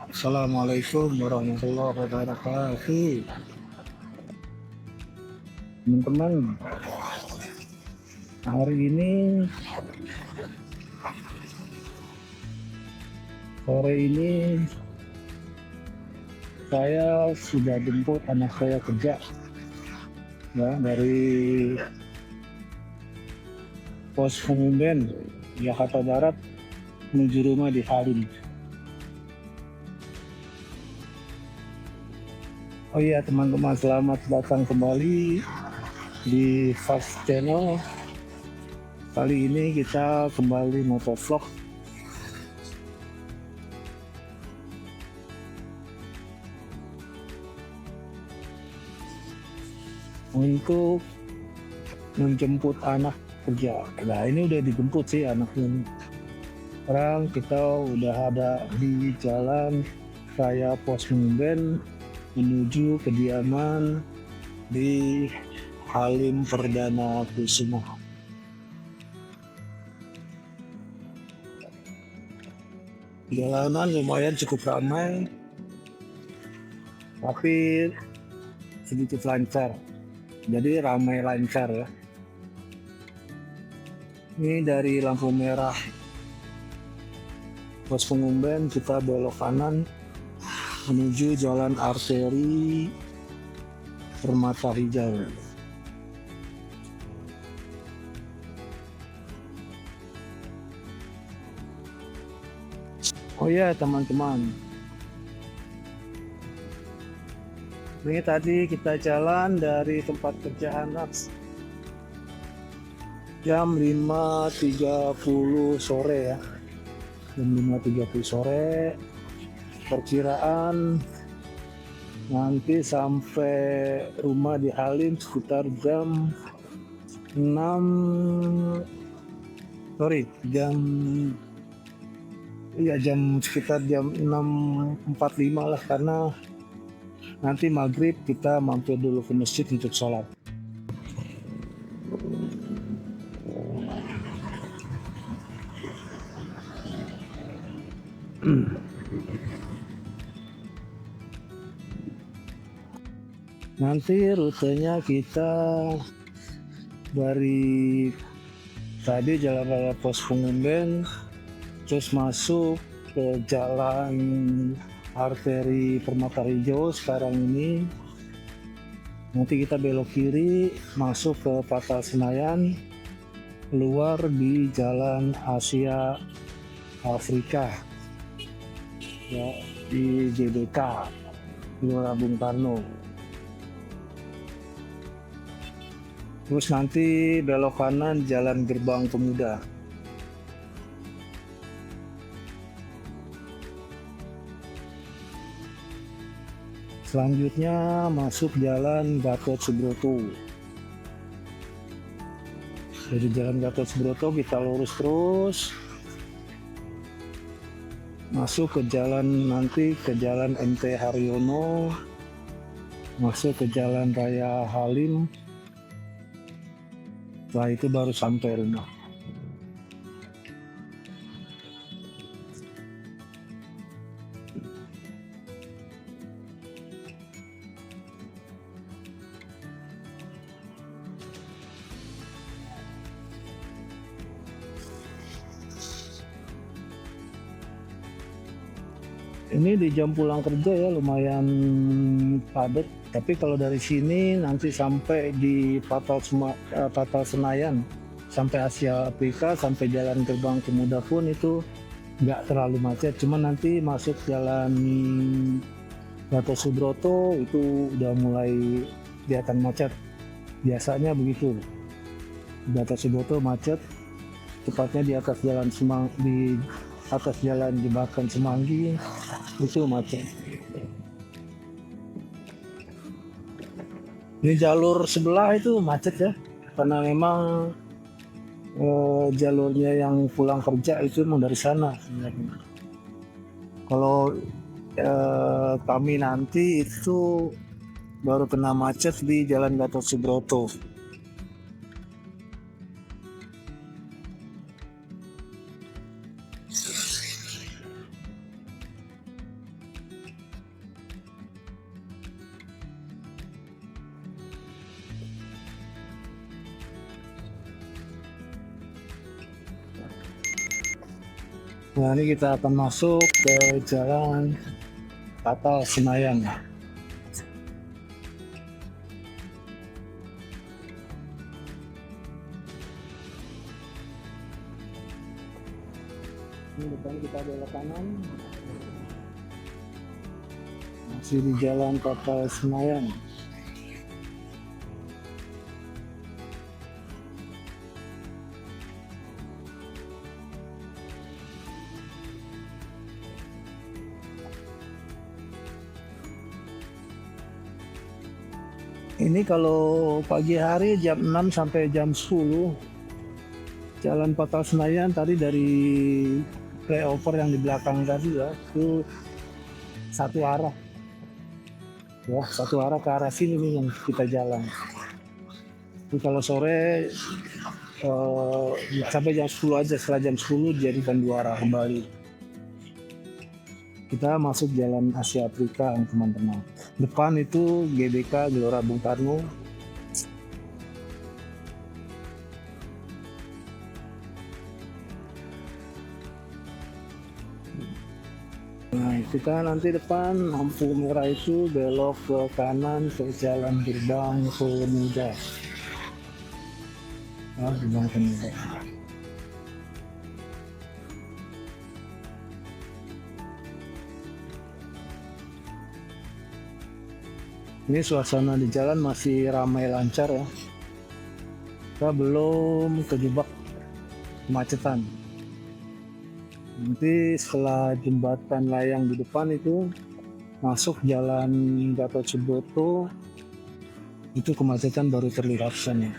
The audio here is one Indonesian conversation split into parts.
Assalamualaikum warahmatullahi wabarakatuh. Teman-teman, hari ini sore ini saya sudah jemput anak saya kerja ya dari pos pengumben Jakarta Barat menuju rumah di Halim. Oh iya teman-teman, selamat datang kembali di Fast Channel. Kali ini kita kembali motovlog untuk menjemput anak kerja. Nah ini udah dijemput sih anaknya. Sekarang kita udah ada di jalan raya Pos Pengumben menuju kediaman di Halim Perdana Kusuma. Jalanan lumayan cukup ramai, tapi sedikit lancar. Jadi ramai lancar ya. Ini dari lampu merah Pos Pengumben kita belok kanan menuju jalan arteri Permata Hijau. Oh ya teman-teman, ini tadi kita jalan dari tempat kerja anak jam 5.30 sore ya. Jam 5.30 sore, perkiraan nanti sampai rumah di Halim sekitar jam 6 sekitar jam 6.45 lah, karena nanti maghrib kita mampir dulu ke masjid untuk sholat. Nanti rutenya kita dari tadi jalan raya Pos Pengumben, terus masuk ke jalan arteri Permata Hijau sekarang ini. Nanti kita belok kiri masuk ke Pasar Senayan, keluar di Jalan Asia Afrika ya, di GBK Gelora Bung Karno. Terus nanti belok kanan Jalan Gerbang Pemuda. Selanjutnya masuk Jalan Gatot Subroto. Dari Jalan Gatot Subroto kita lurus terus masuk ke jalan MT Haryono, masuk ke Jalan Raya Halim. Setelah itu baru sampai rumah. Ini di jam pulang kerja ya lumayan padat, tapi kalau dari sini nanti sampai di Patal Senayan, sampai Asia Afrika, sampai Jalan Gerbang Pemuda pun itu nggak terlalu macet. Cuma nanti masuk Jalan Gatot Subroto itu udah mulai kelihatan macet. Biasanya begitu. Gatot Subroto macet, tepatnya di atas jalan Jembatan Semanggi itu macet. Ini jalur sebelah itu macet ya, karena memang jalurnya yang pulang kerja itu memang dari sana. Kalau kami nanti itu baru kena macet di Jalan Gatot Subroto. Nah, ini kita akan masuk ke jalan Patal Senayan. Ini depan kita belok kanan. Masih di jalan Patal Senayan. Ini kalau pagi hari jam 6 sampai jam 10. Jalan Patal Senayan tadi dari flyover yang di belakang tadi ya, itu satu arah. Ya, satu arah ke arah sini nih yang kita jalan. Tapi kalau sore sampai jam 10 aja, setelah jam 10 dijadikan dua arah kembali. Kita masuk jalan Asia Afrika teman-teman. Depan itu GBK Gelora Bung Karno. Nah, kita nanti depan lampu merah itu belok ke kanan ke jalan Gerbang Pemuda. Nah, Gerbang Pemuda. Ini suasana di jalan masih ramai lancar ya. Kita belum terjebak kemacetan. Nanti setelah jembatan layang di depan itu masuk jalan Gatot Subroto, itu kemacetan baru terlihat sana.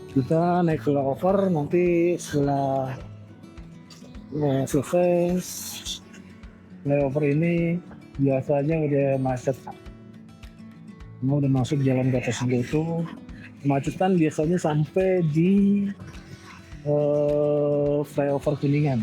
Kita naik flyover nanti setelah selesai flyover ini biasanya udah macet. Mau udah masuk jalan Gatot Subroto. Kemacetan biasanya sampai di flyover Kuningan,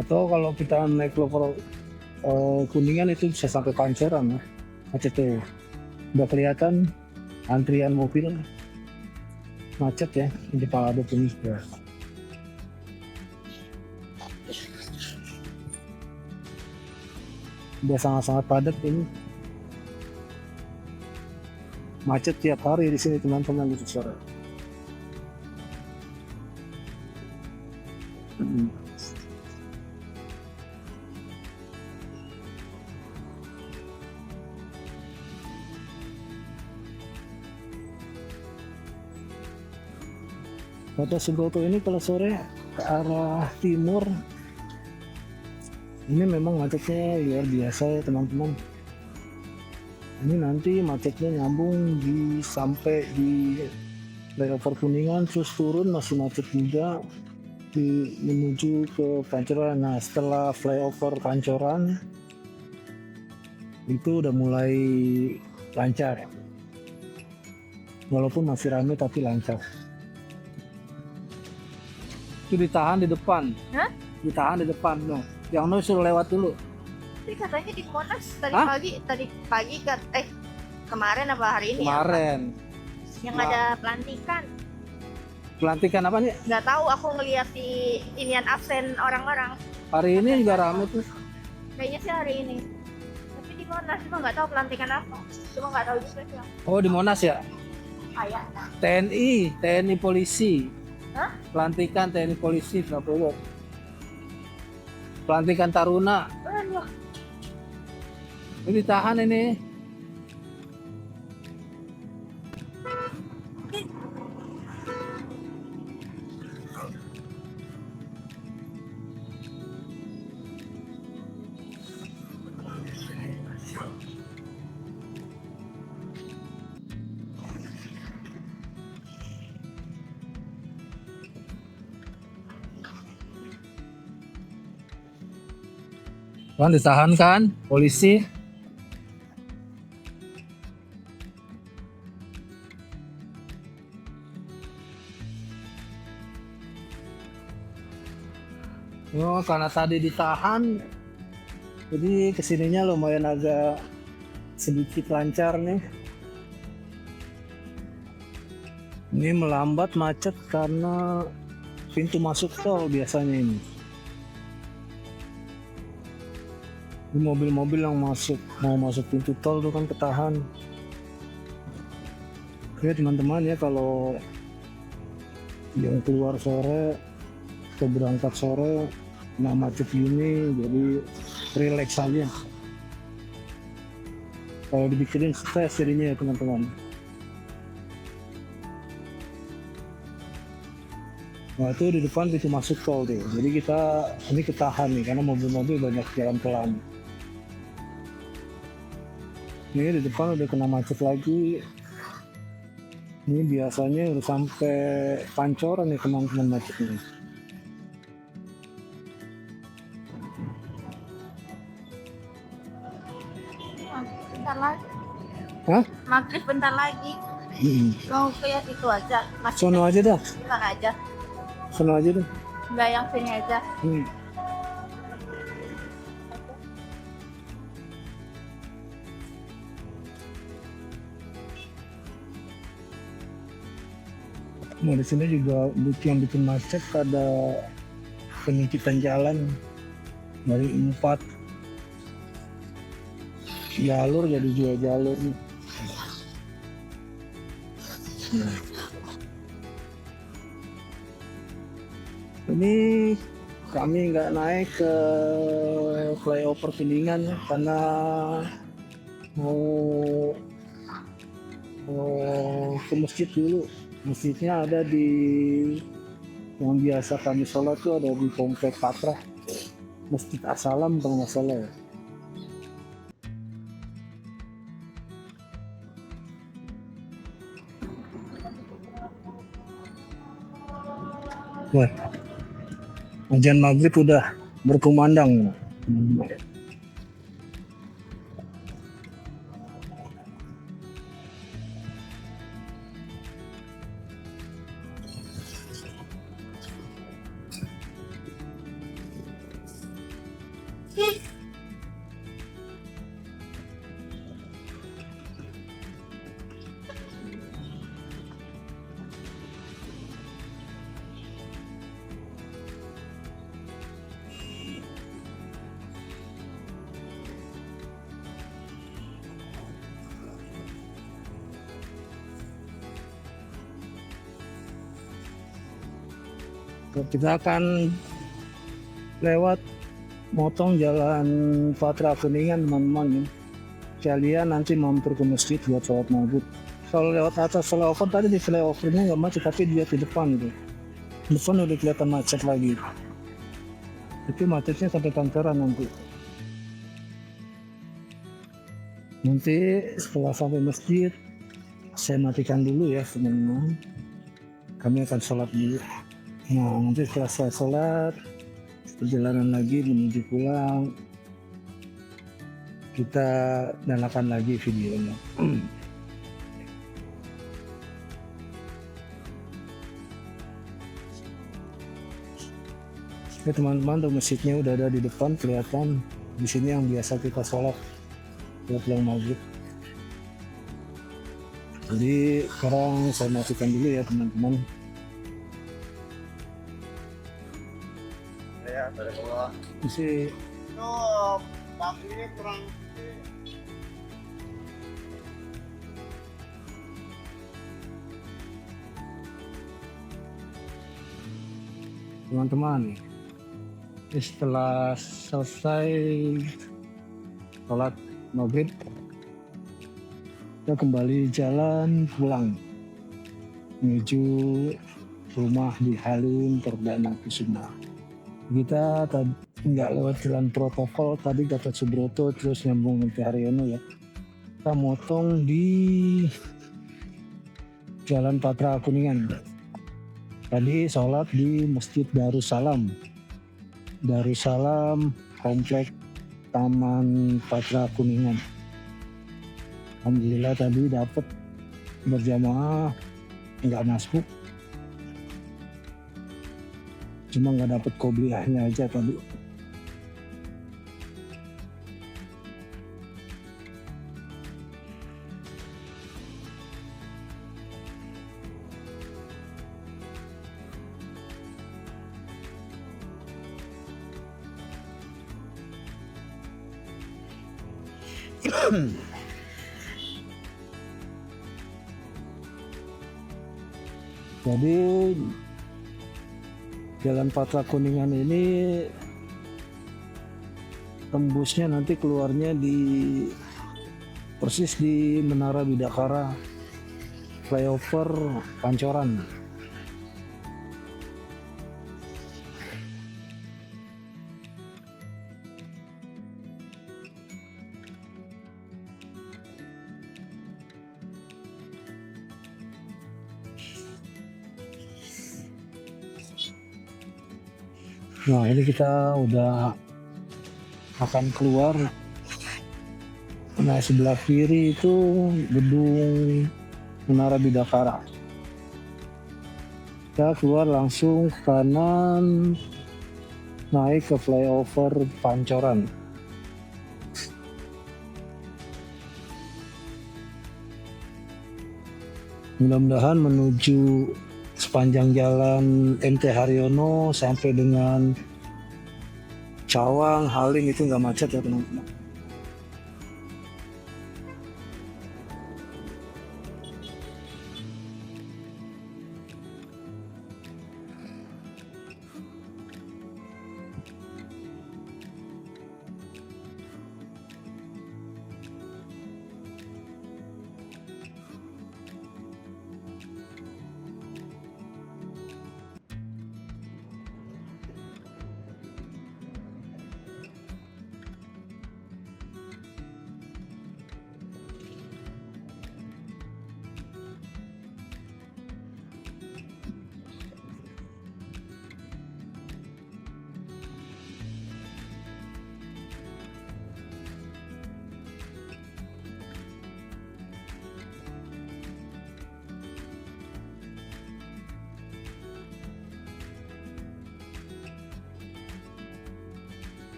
atau kalau kita naik flyover Kuningan itu bisa sampai Pancoran ya, macetnya udah kelihatan antrian mobil macet ya di Palado ini ya. Udah sangat-sangat padat ini. Macet tiap hari di sini teman-teman di sore. Gatot Subroto ini kalau sore ke arah timur ini memang macetnya luar biasa ya teman-teman. Ini nanti macetnya nyambung sampai di flyover Kuningan, terus turun masih macet juga menuju ke Pancoran. Nah, setelah flyover Pancoran itu udah mulai lancar, walaupun masih ramai tapi lancar. Itu ditahan di depan. Hah? Ditahan di depan dong. Yang no suruh lewat dulu. Tapi katanya di Monas Hah? tadi pagi kan kemarin apa hari ini Kemarin. ya? Yang ada pelantikan. Pelantikan apa nih? Nggak tahu, aku ngeliat di inian absen orang-orang. Hari ini juga ramai tuh. Kayaknya sih hari ini. Tapi di Monas cuma nggak tahu pelantikan apa. Cuma nggak tahu juga sih. Oh, di Monas ya? Kayaknya. TNI polisi. Hah? Pelantikan TNI polisi Prabowo. Pelantikan Taruna. Aduh. Ini ditahan ini. Kan ditahan kan polisi. Oh, karena tadi ditahan, jadi kesininya lumayan agak sedikit lancar nih. Ini melambat macet karena pintu masuk tol biasanya ini. Ini mobil-mobil yang mau masuk pintu tol itu kan ketahan. Oke teman-teman ya, kalau yang keluar sore atau berangkat sore nggak macet gini, jadi relax aja. Kalau dipikirin stres jadinya ya teman-teman. Nah itu di depan pintu masuk tol tuh. Jadi kita ini ketahan nih karena mobil-mobil banyak jalan pelan. Ini di depan udah kena macet lagi. Ini biasanya udah sampai Pancoran nih teman-teman macetnya. Bentar lagi. Hah? Maghrib bentar lagi. Mau kayak itu aja. Masih Sono aja dah. bentar aja. Sono aja deh. Enggak yang sini aja. Nah di sini juga yang bikin macet ada penyempitan jalan dari 4 jalur jadi 2 jalur nih. Nah. Ini kami nggak naik ke flyover Kuningan ya, karena mau ke masjid dulu. Masjidnya ada di yang biasa kami sholat tuh ada di Komplek Patra, Masjid As-Salam kalau nggak salah ya. Wah, azan maghrib udah berkumandang. Kita akan lewat motong jalan Patra Kuningan teman-teman ya. Kalian nanti mampir ke masjid buat sholat maghrib. Kalau lewat atas flyover tadi di flyovernya nggak macet, tapi dia di depan tuh. Depan udah kelihatan macet lagi. Itu macetnya sampai Pancoran nanti. Nanti setelah sampai masjid, saya matikan dulu ya teman-teman. Kami akan sholat dulu. Nah nanti setelah saya sholat, perjalanan lagi menuju pulang, kita nyalakan lagi videonya. Oke teman-teman, tuh masjidnya udah ada di depan kelihatan. Di sini yang biasa kita sholat buat pulang maghrib. Jadi sekarang saya matikan dulu ya teman-teman. Isi teman-teman, setelah selesai sholat maghrib, kita kembali jalan pulang menuju rumah di Halim Perdana Kusuma. Kita nggak lewat jalan protokol tadi Gatot Subroto terus nyambung ke Haryono ya. Kita motong di Jalan Patra Kuningan. Tadi sholat di Masjid Darussalam. Darussalam Komplek Taman Patra Kuningan. Alhamdulillah tadi dapat berjamaah, nggak masuk. Cuma nggak dapet qobliyahnya aja tadi. Jadi Jalan Patra Kuningan ini tembusnya nanti keluarnya di persis di Menara Bidakara, flyover Pancoran. Nah, ini kita udah akan keluar. Nah, sebelah kiri itu gedung Menara Bidakara. Kita keluar langsung ke kanan, naik ke flyover Pancoran. Mudah-mudahan menuju sepanjang jalan MT Haryono sampai dengan Cawang, Halim itu nggak macet ya teman-teman.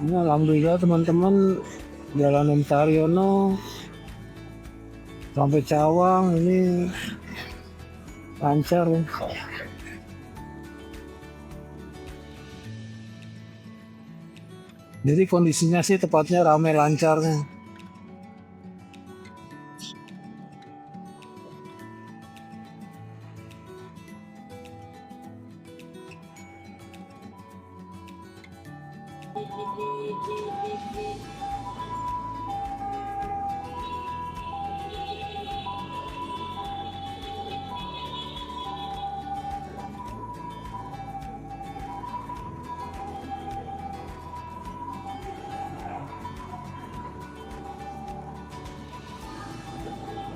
Ini alhamdulillah teman-teman, jalan MT Haryono sampai Cawang ini lancar ya. Jadi kondisinya sih tepatnya ramai lancarnya.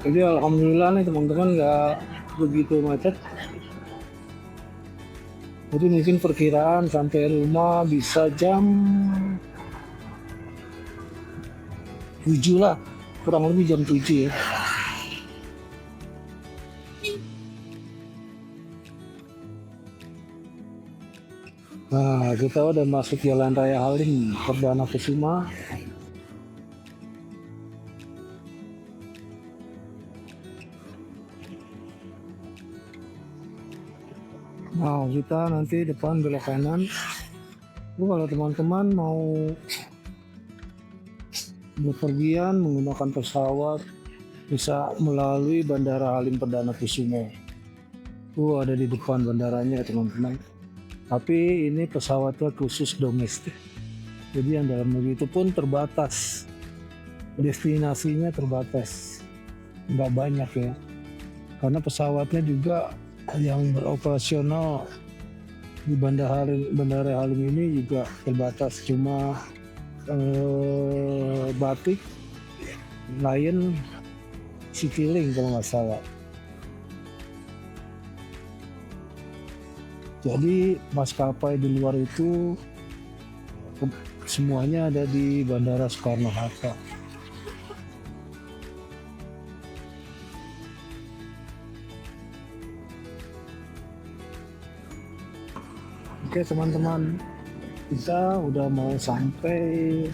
Jadi alhamdulillah nih teman-teman nggak begitu macet. Jadi mungkin perkiraan sampai rumah bisa jam 7 lah, kurang lebih jam 7 ya. Nah, kita udah masuk Jalan Raya Halim Perdana Kusuma. Nah, kita nanti depan belok kanan. Kalau teman-teman mau bepergian menggunakan pesawat, bisa melalui Bandara Halim Perdana Kusuma. Ada di depan bandaranya teman-teman. Tapi ini pesawatnya khusus domestik. Jadi yang dalam negeri itu pun terbatas. Destinasinya terbatas. Nggak banyak ya. Karena pesawatnya juga yang beroperasional di Bandara Halim ini juga terbatas, cuma Batik, Lion, Citylink kalau nggak salah. Jadi maskapai di luar itu semuanya ada di Bandara Soekarno-Hatta. Oke teman-teman, kita udah mau sampai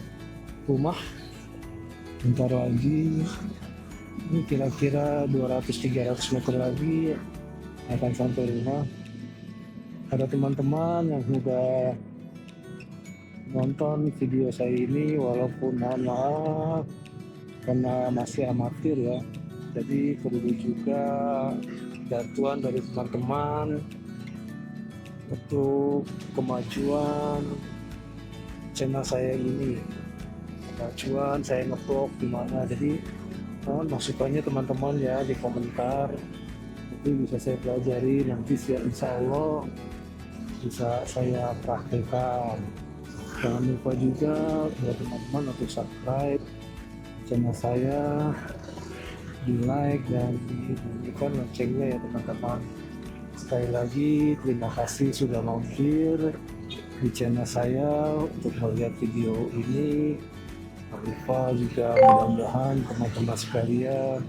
rumah. Bentar lagi, ini kira-kira 200-300 meter lagi akan sampai rumah. Ada teman-teman yang sudah nonton video saya ini, walaupun mohon maaf karena masih amatir ya, jadi perlu juga bantuan dari teman-teman untuk kemajuan channel saya ini, kemajuan saya ngevlog gimana. Jadi mohon masukannya teman-teman ya di komentar, nanti bisa saya pelajari, nanti insya Allah bisa saya praktekkan. Jangan lupa juga buat teman-teman untuk subscribe channel saya, di like dan dibunyikan loncengnya ya teman-teman. Sekali lagi terima kasih sudah mampir di channel saya untuk melihat video ini. Jangan lupa juga, mudah-mudahan teman-teman sekalian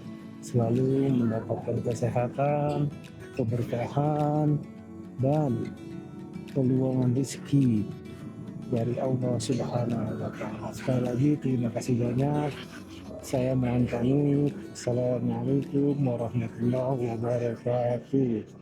selalu mendapatkan kesehatan, keberkahan, dan peluang rezeki dari Allah Subhanahu wa Ta'ala. Sekali lagi terima kasih banyak. Saya mohon pamit. Assalamualaikum warahmatullahi wabarakatuh.